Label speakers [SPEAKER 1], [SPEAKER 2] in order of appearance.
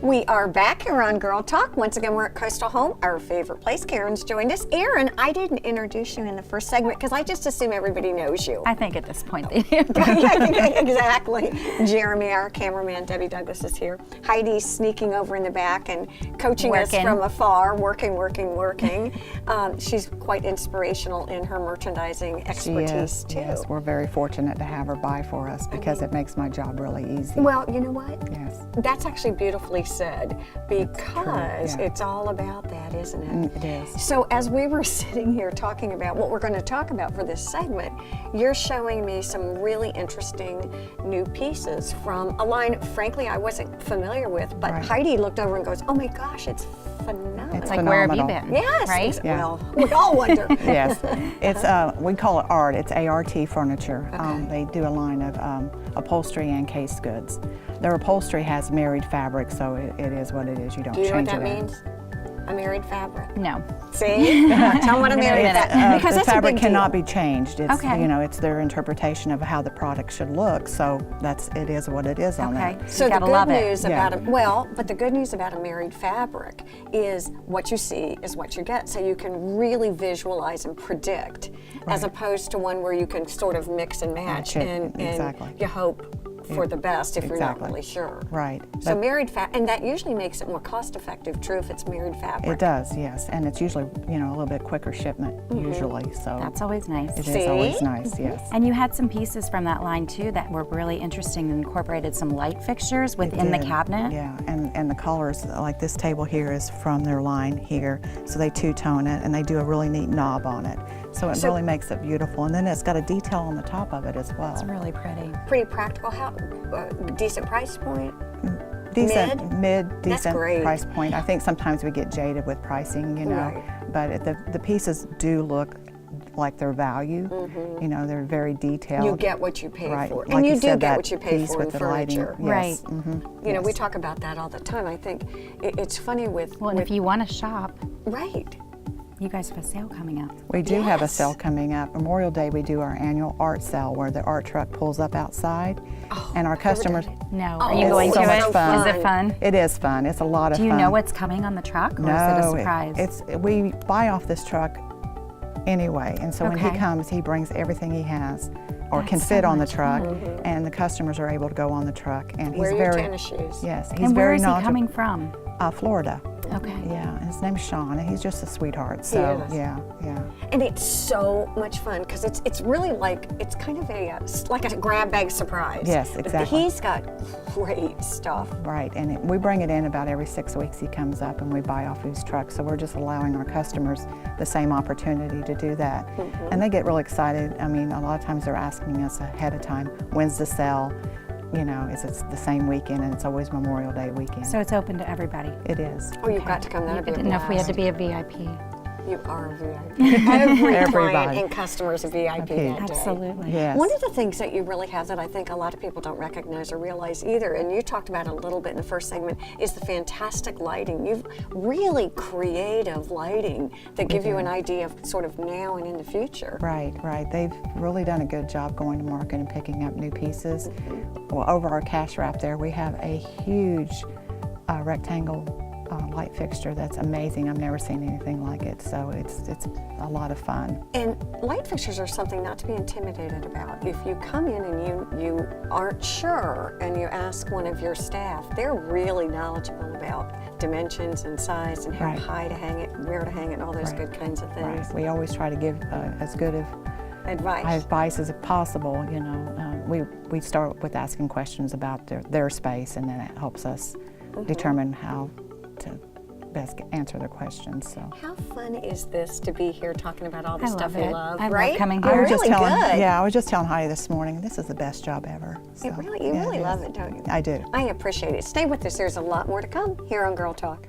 [SPEAKER 1] We are back here on Girl Talk. Once again, we're at Coastal Home, our favorite place. Karen's joined us. Erin, I didn't introduce you in the first segment because I just assume everybody knows you.
[SPEAKER 2] I think at this point they do.
[SPEAKER 1] Exactly. Jeremy, our cameraman, Debbie Douglas is here. Heidi's sneaking over in the back and coaching us from afar, working. She's quite inspirational in her merchandising expertise, too.
[SPEAKER 3] Yes, we're very fortunate to have her buy for us because it makes my job really easy.
[SPEAKER 1] Well, you know what?
[SPEAKER 3] Yes.
[SPEAKER 1] That's actually beautifully said because it's all about that, isn't it?
[SPEAKER 3] It is.
[SPEAKER 1] So as we were sitting here talking about what we're going to talk about for this segment, you're showing me some really interesting new pieces from a line, frankly, I wasn't familiar with, but Heidi looked over and goes, oh my gosh, it's phenomenal.
[SPEAKER 3] It's
[SPEAKER 2] like,
[SPEAKER 3] phenomenal.
[SPEAKER 2] where have you been?
[SPEAKER 1] Yes.
[SPEAKER 2] Right?
[SPEAKER 3] Yeah.
[SPEAKER 1] Well, we all wonder.
[SPEAKER 3] Yes. It's, we call it ART. It's ART furniture.
[SPEAKER 1] Okay.
[SPEAKER 3] They do a line of upholstery and case goods. Their upholstery has married fabric, so it is what it is. You don't
[SPEAKER 1] Do you know what
[SPEAKER 3] change
[SPEAKER 1] that
[SPEAKER 3] it.
[SPEAKER 1] means? A married fabric.
[SPEAKER 2] No.
[SPEAKER 1] See? Tell them what a married fabric. Because
[SPEAKER 3] the
[SPEAKER 1] that's
[SPEAKER 3] fabric
[SPEAKER 1] a big
[SPEAKER 3] cannot
[SPEAKER 1] deal.
[SPEAKER 3] be changed. It's,
[SPEAKER 2] Okay.
[SPEAKER 3] you know, it's their interpretation of how the product should look. So it is what it is on
[SPEAKER 2] Okay.
[SPEAKER 3] that.
[SPEAKER 1] So
[SPEAKER 2] You
[SPEAKER 1] the
[SPEAKER 2] gotta
[SPEAKER 1] good
[SPEAKER 2] love it.
[SPEAKER 1] news about but the good news about a married fabric is what you see is what you get. So you can really visualize and predict, as opposed to one where you can sort of mix and match, and you hope for the best if you're not really sure.
[SPEAKER 3] Right.
[SPEAKER 1] So married fabric, and that usually makes it more cost effective, true, if it's married fabric.
[SPEAKER 3] It does, yes, and it's usually, you know, a little bit quicker shipment usually. So
[SPEAKER 2] That's always nice.
[SPEAKER 3] it is always nice, yes.
[SPEAKER 2] And you had some pieces from that line too that were really interesting and incorporated some light fixtures within the cabinet.
[SPEAKER 3] Yeah, and the colors, like this table here is from their line here, so they two-tone it and they do a really neat knob on it. So it really makes it beautiful, and then it's got a detail on the top of it as well.
[SPEAKER 2] It's really pretty.
[SPEAKER 1] Pretty practical. How decent price point?
[SPEAKER 3] Decent price point. I think sometimes we get jaded with pricing, you know, but the pieces do look like their value. You know, they're very detailed.
[SPEAKER 1] You get what you pay for,
[SPEAKER 3] Like
[SPEAKER 1] and you do
[SPEAKER 3] said,
[SPEAKER 1] get what you pay for in
[SPEAKER 3] with the lighting.
[SPEAKER 1] furniture.
[SPEAKER 3] Yes.
[SPEAKER 1] You know, we talk about that all the time. I think it's funny with
[SPEAKER 2] Well, and if you want to shop,
[SPEAKER 1] you
[SPEAKER 2] guys have a sale coming up.
[SPEAKER 3] We do have a sale coming up. Memorial Day, we do our annual art sale where the art truck pulls up outside, and our customers.
[SPEAKER 2] No, are you going to
[SPEAKER 3] so
[SPEAKER 2] it?
[SPEAKER 3] much fun.
[SPEAKER 2] Is it fun?
[SPEAKER 3] It is fun. It's a lot of fun.
[SPEAKER 2] Do you know what's coming on the truck, or is it a surprise?
[SPEAKER 3] We buy off this truck anyway, and so when he comes, he brings everything he has or can fit on the truck, and the customers are able to go on the truck. And he's
[SPEAKER 1] wear your tennis shoes.
[SPEAKER 3] Yes, he's
[SPEAKER 2] and where
[SPEAKER 3] very
[SPEAKER 2] is he
[SPEAKER 3] knowledgeable.
[SPEAKER 2] coming from?
[SPEAKER 3] Florida.
[SPEAKER 2] Okay.
[SPEAKER 3] Yeah, and his name's Sean, and he's just a sweetheart. So yeah.
[SPEAKER 1] And it's so much fun because it's really like it's kind of like a grab bag surprise.
[SPEAKER 3] Yes, exactly.
[SPEAKER 1] He's got great stuff.
[SPEAKER 3] Right, and we bring it in about every 6 weeks. He comes up and we buy off his truck. So we're just allowing our customers the same opportunity to do that, and they get really excited. I mean, a lot of times they're asking us ahead of time, when's the sale? You know, is it the same weekend, and it's always Memorial Day weekend.
[SPEAKER 2] So it's open to everybody.
[SPEAKER 3] It is.
[SPEAKER 1] Oh, you've got to come. That'd be a
[SPEAKER 2] I didn't know if we had to
[SPEAKER 1] blast.
[SPEAKER 2] be a VIP.
[SPEAKER 1] You are a VIP. Every client and customer is a VIP that day.
[SPEAKER 2] Absolutely.
[SPEAKER 3] Yes.
[SPEAKER 1] One of the things that you really have that I think a lot of people don't recognize or realize either, and you talked about it a little bit in the first segment, is the fantastic lighting. You've really creative lighting that give you an idea of sort of now and in the future.
[SPEAKER 3] Right. They've really done a good job going to market and picking up new pieces. Well, over our cash wrap there, we have a huge rectangle light fixture that's amazing. I've never seen anything like it, so it's a lot of fun. And
[SPEAKER 1] light fixtures are something not to be intimidated about. If you come in and you aren't sure and you ask one of your staff, they're really knowledgeable about dimensions and size and how high to hang it, where to hang it, and all those good kinds of things.
[SPEAKER 3] We always try to give as good of advice as possible. You know, we start with asking questions about their space, and then it helps us determine how to best answer their questions. So
[SPEAKER 1] how fun is this to be here talking about all the stuff you love?
[SPEAKER 2] I love coming
[SPEAKER 1] You're
[SPEAKER 2] here.
[SPEAKER 1] really good.
[SPEAKER 3] Yeah, I was just telling Heidi this morning, this is the best job ever. So,
[SPEAKER 1] You really love it, don't you?
[SPEAKER 3] I do.
[SPEAKER 1] I appreciate it. Stay with us. There's a lot more to come here on Girl Talk.